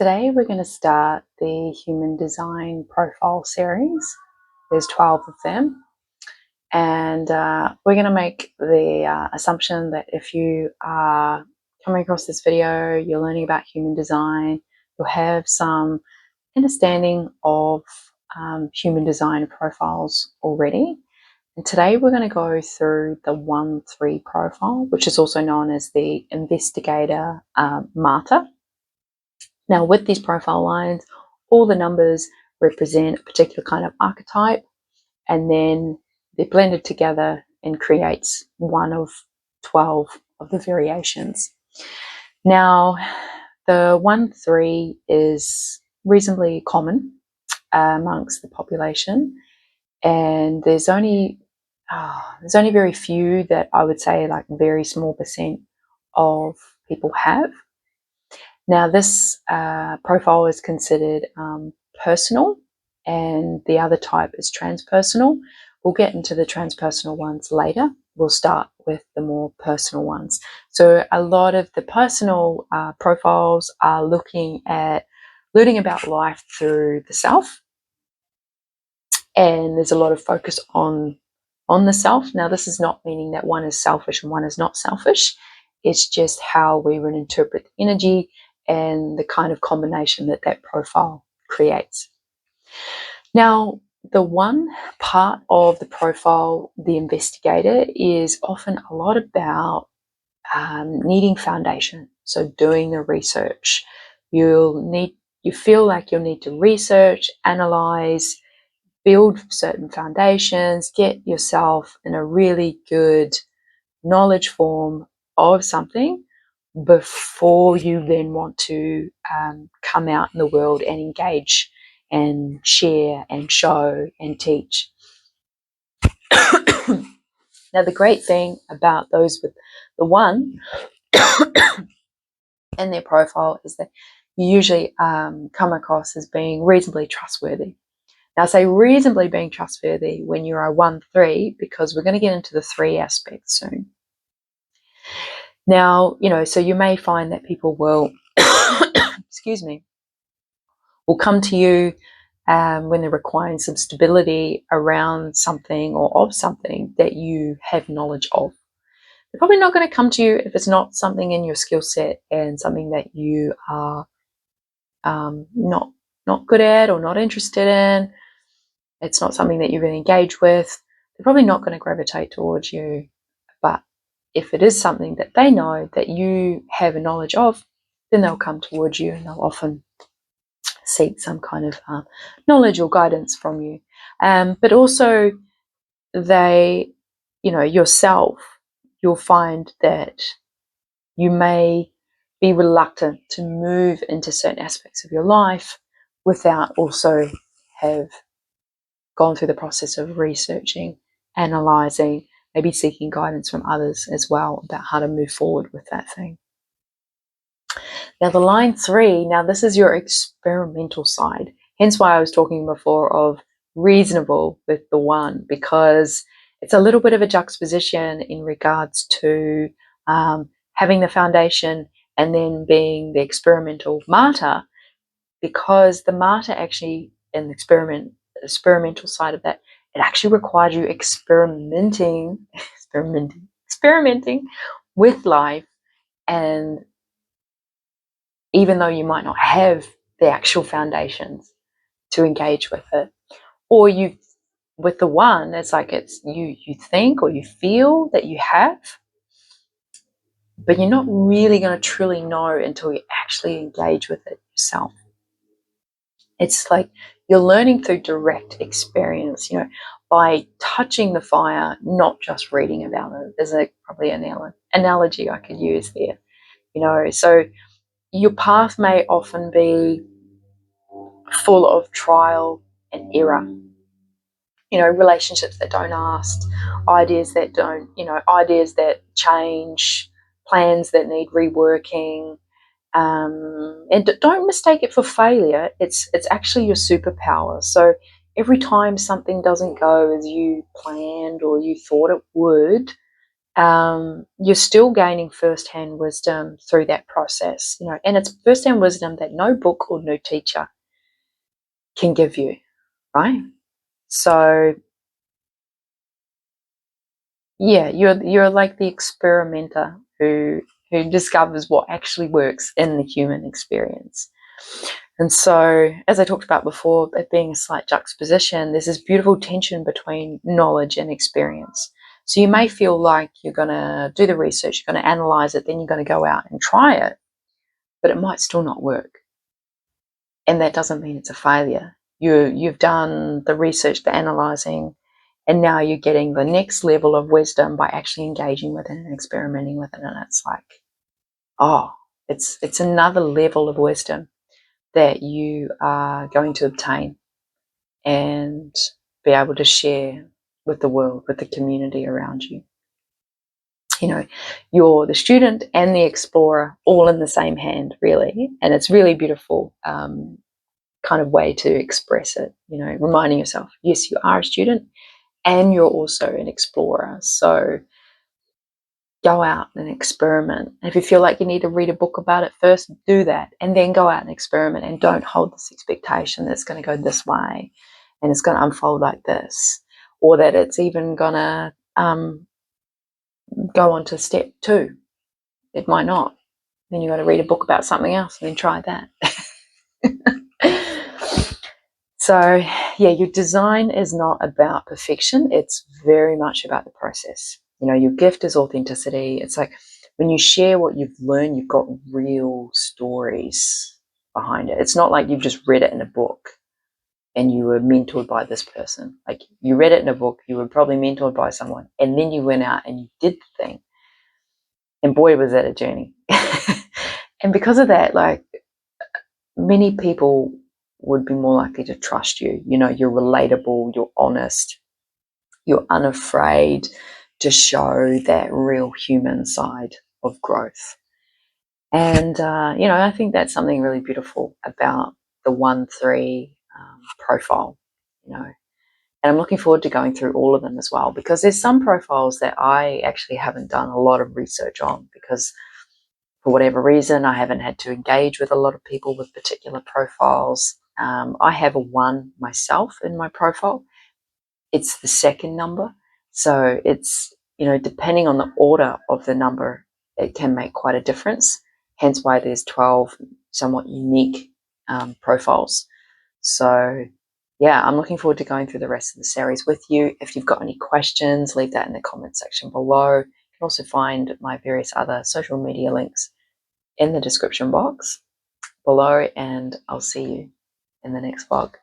Today we're going to start the Human Design Profile series. There's 12 of them, and we're going to make the assumption that if you are coming across this video, you're learning about human design, you'll have some understanding of human design profiles already. And today we're going to go through the 1-3 profile, which is also known as the Investigator Martyr. Now, with these profile lines, all the numbers represent a particular kind of archetype, and then they're blended together and creates one of 12 of the variations. Now, the 1-3 is reasonably common amongst the population, and there's only very few that I would say, like, very small percent of people have. Now, this profile is considered personal, and the other type is transpersonal. We'll get into the transpersonal ones later. We'll start with the more personal ones. So a lot of the personal profiles are learning about life through the self, and there's a lot of focus on the self. Now, this is not meaning that one is selfish and one is not selfish. It's just how we would interpret the energy and the kind of combination that profile creates. Now, the one part of the profile, the investigator, is often a lot about needing foundation. So doing the research. You feel like you'll need to research, analyze, build certain foundations, get yourself in a really good knowledge form of something before you then want to come out in the world and engage and share and show and teach. Now, the great thing about those with the 1 and their profile is that you usually come across as being reasonably trustworthy. Now, I say reasonably being trustworthy when you're a 1-3 because we're going to get into the 3 aspects soon. Now, so you may find that people will, will come to you when they're requiring some stability around something or of something that you have knowledge of. They're probably not going to come to you if it's not something in your skill set and something that you are not good at or not interested in. It's not something that you really engage with. They're probably not going to gravitate towards you. But if it is something that they know that you have a knowledge of, then they'll come towards you and they'll often seek some kind of knowledge or guidance from you. But also they, yourself, you'll find that you may be reluctant to move into certain aspects of your life without also have gone through the process of researching, analysing, maybe seeking guidance from others as well about how to move forward with that thing. Now, the line 3, now this is your experimental side. Hence why I was talking before of reasonable with the 1, because it's a little bit of a juxtaposition in regards to having the foundation and then being the experimental martyr, because the martyr actually, in the experimental side of that, it actually requires you experimenting with life. And even though you might not have the actual foundations to engage with it, or with the 1, it's like you think or you feel that you have, but you're not really going to truly know until you actually engage with it yourself. It's like you're learning through direct experience, by touching the fire, not just reading about it. There's probably an analogy I could use there, so your path may often be full of trial and error, relationships that don't last, ideas that change, plans that need reworking, and don't mistake it for failure. It's actually your superpower. So every time something doesn't go as you planned or you thought it would, you're still gaining first-hand wisdom through that process, you know, and it's first-hand wisdom that no book or no teacher can give you, right? So yeah, you're like the experimenter who discovers what actually works in the human experience. And so, as I talked about before, it being a slight juxtaposition, there's this beautiful tension between knowledge and experience. So you may feel like you're going to do the research, you're going to analyze it, then you're going to go out and try it, but it might still not work. And that doesn't mean it's a failure. You've done the research, the analyzing, and now you're getting the next level of wisdom by actually engaging with it and experimenting with it. And it's like, oh, it's another level of wisdom that you are going to obtain and be able to share with the world, with the community around you. You know, you're the student and the explorer all in the same hand, really. And it's really beautiful kind of way to express it, you know, reminding yourself, yes, you are a student and you're also an explorer. So go out and experiment. If you feel like you need to read a book about it first, do that, and then go out and experiment, and don't hold this expectation that it's going to go this way and it's going to unfold like this, or that it's even going to go on to step 2. It might not. Then you've got to read a book about something else and then try that. So yeah, your design is not about perfection. It's very much about the process. You know, your gift is authenticity. It's like when you share what you've learned, you've got real stories behind it. It's not like you've just read it in a book and you were mentored by this person. Like, you read it in a book, you were probably mentored by someone, and then you went out and you did the thing. And boy, was that a journey. And because of that, like, many people would be more likely to trust you. You know, you're relatable, you're honest, you're unafraid to show that real human side of growth. And, you know, I think that's something really beautiful about the 1-3 profile, you know. And I'm looking forward to going through all of them as well, because there's some profiles that I actually haven't done a lot of research on, because for whatever reason, I haven't had to engage with a lot of people with particular profiles. I have a 1 myself in my profile. It's the second number. So it's, you know, depending on the order of the number, it can make quite a difference. Hence why there's 12 somewhat unique profiles. So yeah, I'm looking forward to going through the rest of the series with you. If you've got any questions, leave that in the comment section below. You can also find my various other social media links in the description box below, and I'll see you in the next vlog.